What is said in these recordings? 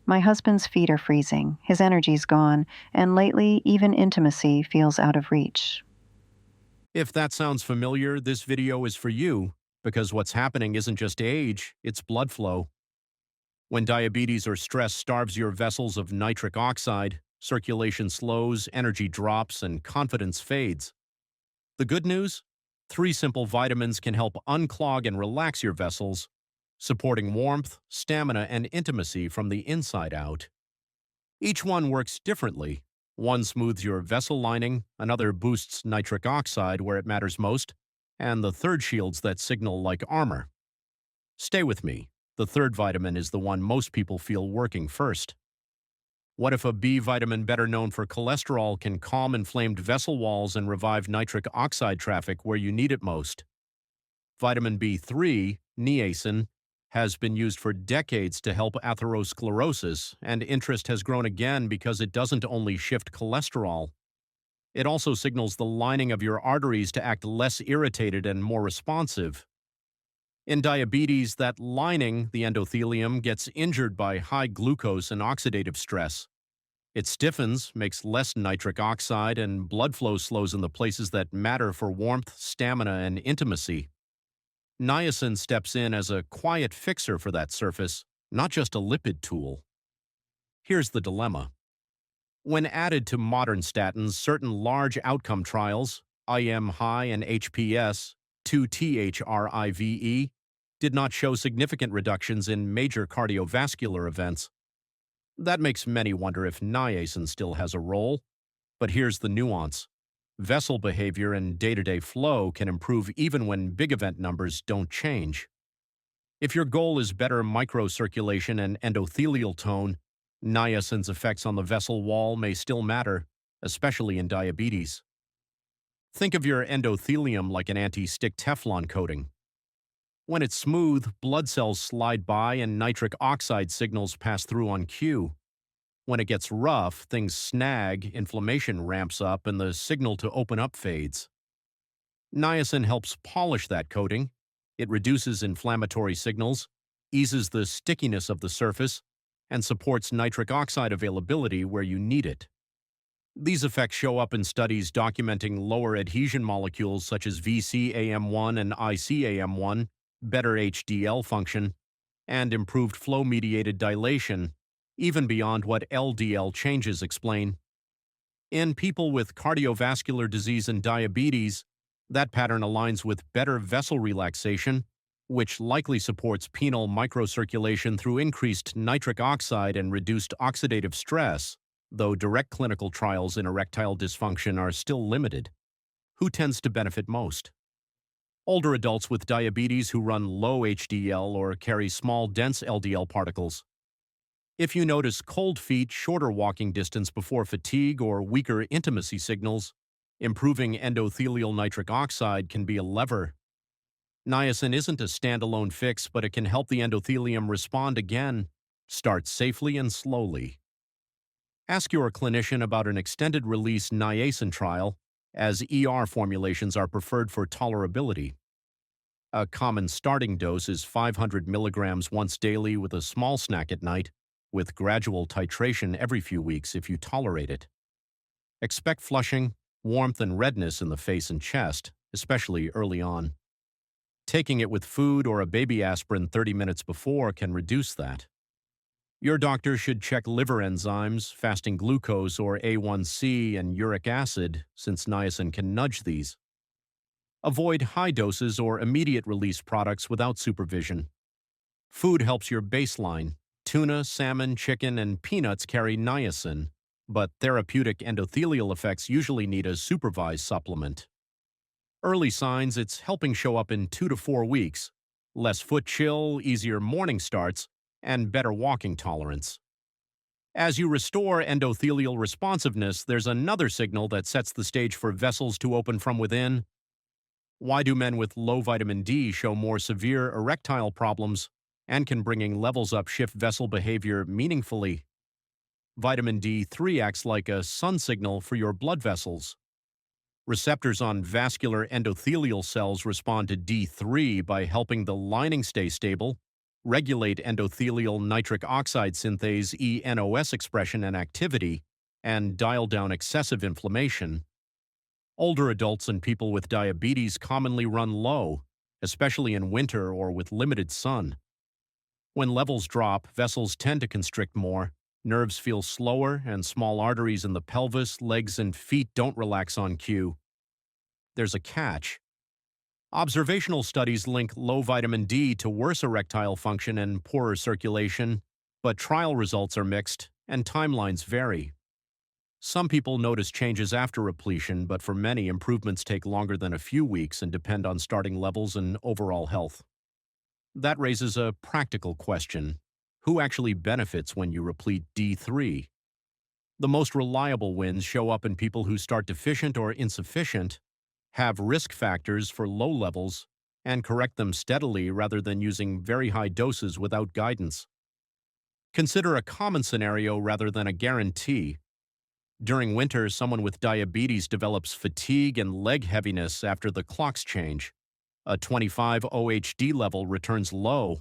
My husband's feet are freezing, his energy's gone, and lately, even intimacy feels out of reach. If that sounds familiar, this video is for you, because what's happening isn't just age, it's blood flow. When diabetes or stress starves your vessels of nitric oxide, circulation slows, energy drops, and confidence fades. The good news? 3 simple vitamins can help unclog and relax your vessels, supporting warmth, stamina, and intimacy from the inside out. Each one works differently. One smooths your vessel lining, another boosts nitric oxide where it matters most, and the third shields that signal like armor. Stay with me. The third vitamin is the one most people feel working first. What if a B vitamin better known for cholesterol can calm inflamed vessel walls and revive nitric oxide traffic where you need it most? Vitamin B3, niacin, has been used for decades to help atherosclerosis, and interest has grown again because it doesn't only shift cholesterol. It also signals the lining of your arteries to act less irritated and more responsive. In diabetes, that lining, the endothelium, gets injured by high glucose and oxidative stress. It stiffens, makes less nitric oxide, and blood flow slows in the places that matter for warmth, stamina, and intimacy. Niacin steps in as a quiet fixer for that surface, not just a lipid tool. Here's the dilemma. When added to modern statins, certain large outcome trials, IM high and HPS, 2-THRIVE, did not show significant reductions in major cardiovascular events. That makes many wonder if niacin still has a role. But here's the nuance. Vessel behavior and day-to-day flow can improve even when big event numbers don't change. If your goal is better microcirculation and endothelial tone, niacin's effects on the vessel wall may still matter, especially in diabetes. Think of your endothelium like an anti-stick Teflon coating. When it's smooth, blood cells slide by and nitric oxide signals pass through on cue. When it gets rough, things snag, inflammation ramps up, and the signal to open up fades. Niacin helps polish that coating. It reduces inflammatory signals, eases the stickiness of the surface, and supports nitric oxide availability where you need it. These effects show up in studies documenting lower adhesion molecules such as VCAM1 and ICAM1, better HDL function, and improved flow-mediated dilation, even beyond what LDL changes explain. In people with cardiovascular disease and diabetes, that pattern aligns with better vessel relaxation, which likely supports penile microcirculation through increased nitric oxide and reduced oxidative stress, though direct clinical trials in erectile dysfunction are still limited. Who tends to benefit most? Older adults with diabetes who run low HDL or carry small, dense LDL particles. If you notice cold feet, shorter walking distance before fatigue, or weaker intimacy signals, improving endothelial nitric oxide can be a lever. Niacin isn't a standalone fix, but it can help the endothelium respond again. Start safely and slowly. Ask your clinician about an extended-release niacin trial, as ER formulations are preferred for tolerability. A common starting dose is 500 milligrams once daily with a small snack at night, with gradual titration every few weeks if you tolerate it. Expect flushing, warmth, and redness in the face and chest, especially early on. Taking it with food or a baby aspirin 30 minutes before can reduce that. Your doctor should check liver enzymes, fasting glucose or A1C, and uric acid, since niacin can nudge these. Avoid high doses or immediate release products without supervision. Food helps your baseline. Tuna, salmon, chicken, and peanuts carry niacin, but therapeutic endothelial effects usually need a supervised supplement. Early signs: it's helping show up in 2 to 4 weeks, less foot chill, easier morning starts, and better walking tolerance. As you restore endothelial responsiveness, there's another signal that sets the stage for vessels to open from within. Why do men with low vitamin D show more severe erectile problems, and can bringing levels up shift vessel behavior meaningfully? Vitamin D3 acts like a sun signal for your blood vessels. Receptors on vascular endothelial cells respond to D3 by helping the lining stay stable, regulate endothelial nitric oxide synthase (ENOS) expression and activity, and dial down excessive inflammation. Older adults and people with diabetes commonly run low, especially in winter or with limited sun. When levels drop, vessels tend to constrict more, nerves feel slower, and small arteries in the pelvis, legs, and feet don't relax on cue. There's a catch. Observational studies link low vitamin D to worse erectile function and poorer circulation, but trial results are mixed and timelines vary. Some people notice changes after repletion, but for many, improvements take longer than a few weeks and depend on starting levels and overall health. That raises a practical question. Who actually benefits when you replete D3? The most reliable wins show up in people who start deficient or insufficient, have risk factors for low levels, and correct them steadily rather than using very high doses without guidance. Consider a common scenario rather than a guarantee. During winter, someone with diabetes develops fatigue and leg heaviness after the clocks change. A 25 OHD level returns low.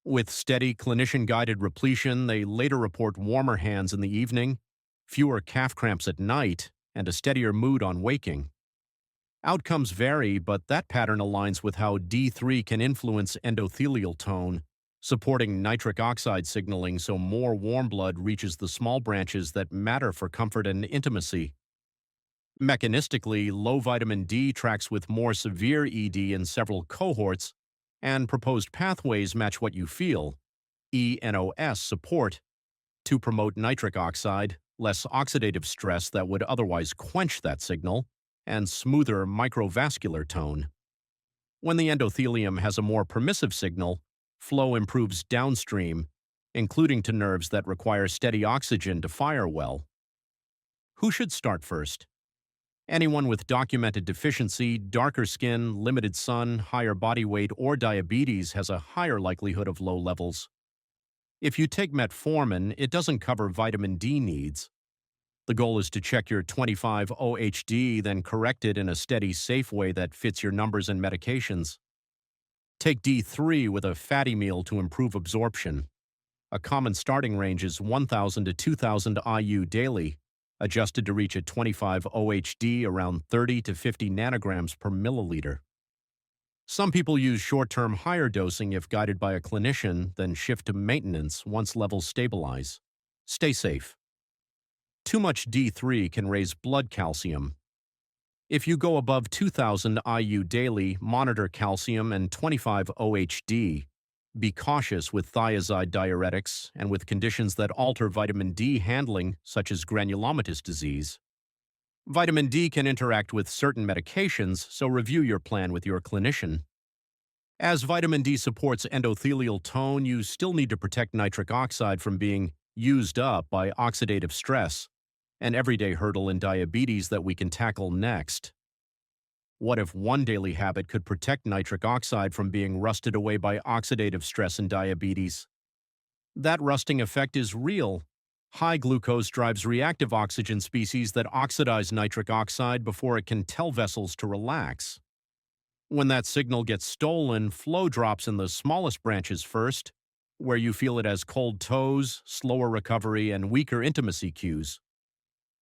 With steady clinician-guided repletion, they later report warmer hands in the evening, fewer calf cramps at night, and a steadier mood on waking. Outcomes vary, but that pattern aligns with how D3 can influence endothelial tone, supporting nitric oxide signaling so more warm blood reaches the small branches that matter for comfort and intimacy. Mechanistically, low vitamin D tracks with more severe ED in several cohorts, and proposed pathways match what you feel, ENOS support, to promote nitric oxide, less oxidative stress that would otherwise quench that signal, and smoother microvascular tone. When the endothelium has a more permissive signal, flow improves downstream, including to nerves that require steady oxygen to fire well. Who should start first? Anyone with documented deficiency, darker skin, limited sun, higher body weight, or diabetes has a higher likelihood of low levels. If you take metformin, it doesn't cover vitamin D needs. The goal is to check your 25 OHD, then correct it in a steady, safe way that fits your numbers and medications. Take D3 with a fatty meal to improve absorption. A common starting range is 1,000 to 2,000 IU daily, adjusted to reach a 25 OHD around 30 to 50 nanograms per milliliter. Some people use short-term higher dosing if guided by a clinician, then shift to maintenance once levels stabilize. Stay safe. Too much D3 can raise blood calcium. If you go above 2,000 IU daily, monitor calcium and 25 OHD. Be cautious with thiazide diuretics and with conditions that alter vitamin D handling, such as granulomatous disease. Vitamin D can interact with certain medications, so review your plan with your clinician. As vitamin D supports endothelial tone, you still need to protect nitric oxide from being used up by oxidative stress, an everyday hurdle in diabetes that we can tackle next. What if one daily habit could protect nitric oxide from being rusted away by oxidative stress in diabetes? That rusting effect is real. High glucose drives reactive oxygen species that oxidize nitric oxide before it can tell vessels to relax. When that signal gets stolen, flow drops in the smallest branches first, where you feel it as cold toes, slower recovery, and weaker intimacy cues.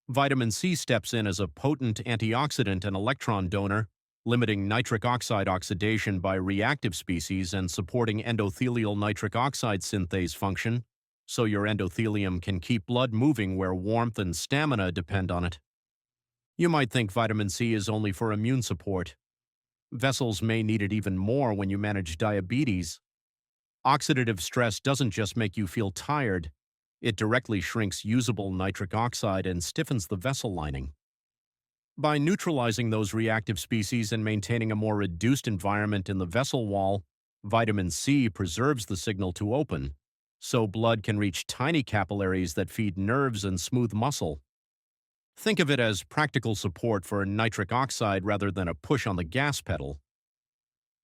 Vitamin C steps in as a potent antioxidant and electron donor, limiting nitric oxide oxidation by reactive species and supporting endothelial nitric oxide synthase function, so your endothelium can keep blood moving where warmth and stamina depend on it. You might think vitamin C is only for immune support. Vessels may need it even more when you manage diabetes. Oxidative stress doesn't just make you feel tired, it directly shrinks usable nitric oxide and stiffens the vessel lining. By neutralizing those reactive species and maintaining a more reduced environment in the vessel wall, vitamin C preserves the signal to open, so blood can reach tiny capillaries that feed nerves and smooth muscle. Think of it as practical support for nitric oxide rather than a push on the gas pedal.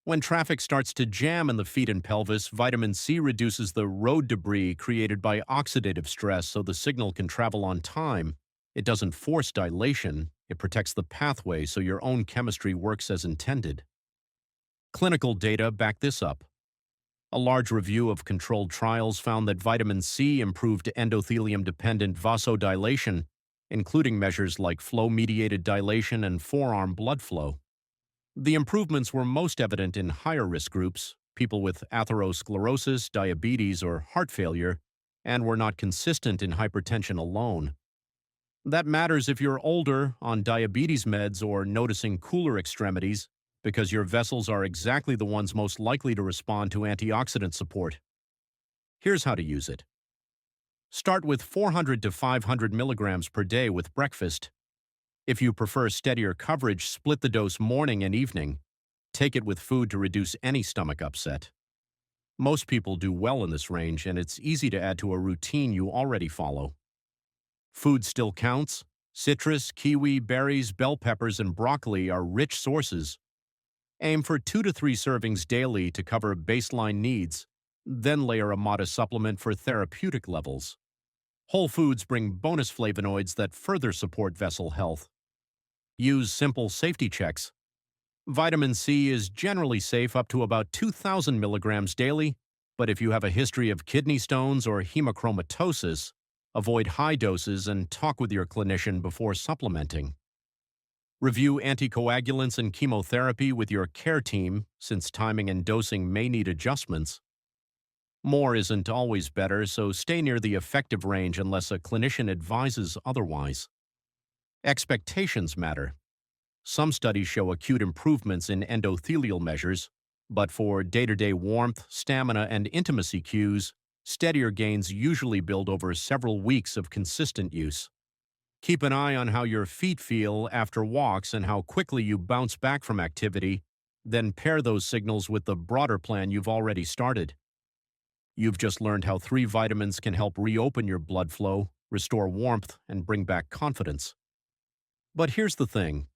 When traffic starts to jam in the feet and pelvis, vitamin C reduces the road debris created by oxidative stress so the signal can travel on time. It doesn't force dilation, it protects the pathway so your own chemistry works as intended. Clinical data back this up. A large review of controlled trials found that vitamin C improved endothelium-dependent vasodilation, including measures like flow-mediated dilation and forearm blood flow. The improvements were most evident in higher risk groups, people with atherosclerosis, diabetes, or heart failure, and were not consistent in hypertension alone. That matters if you're older, on diabetes meds, or noticing cooler extremities, because your vessels are exactly the ones most likely to respond to antioxidant support. Here's how to use it. Start with 400 to 500 milligrams per day with breakfast. If you prefer steadier coverage, split the dose morning and evening. Take it with food to reduce any stomach upset. Most people do well in this range, and it's easy to add to a routine you already follow. Food still counts. Citrus, kiwi, berries, bell peppers, and broccoli are rich sources. Aim for 2 to 3 servings daily to cover baseline needs, then layer a modest supplement for therapeutic levels. Whole foods bring bonus flavonoids that further support vessel health. Use simple safety checks. Vitamin C is generally safe up to about 2,000 milligrams daily, but if you have a history of kidney stones or hemochromatosis, avoid high doses and talk with your clinician before supplementing. Review anticoagulants and chemotherapy with your care team, since timing and dosing may need adjustments. More isn't always better, so stay near the effective range unless a clinician advises otherwise. Expectations matter. Some studies show acute improvements in endothelial measures, but for day-to-day warmth, stamina, and intimacy cues, steadier gains usually build over several weeks of consistent use. Keep an eye on how your feet feel after walks and how quickly you bounce back from activity, then pair those signals with the broader plan you've already started. You've just learned how 3 vitamins can help reopen your blood flow, restore warmth, and bring back confidence. But here's the thing.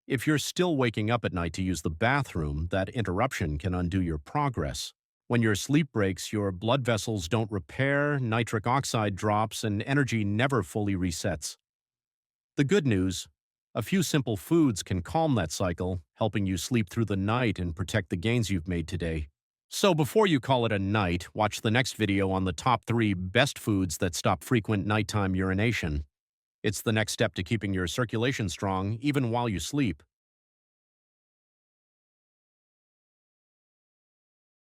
If you're still waking up at night to use the bathroom, that interruption can undo your progress. When your sleep breaks, your blood vessels don't repair, nitric oxide drops, and energy never fully resets. The good news, a few simple foods can calm that cycle, helping you sleep through the night and protect the gains you've made today. So before you call it a night, watch the next video on the top 3 best foods that stop frequent nighttime urination. It's the next step to keeping your circulation strong even while you sleep.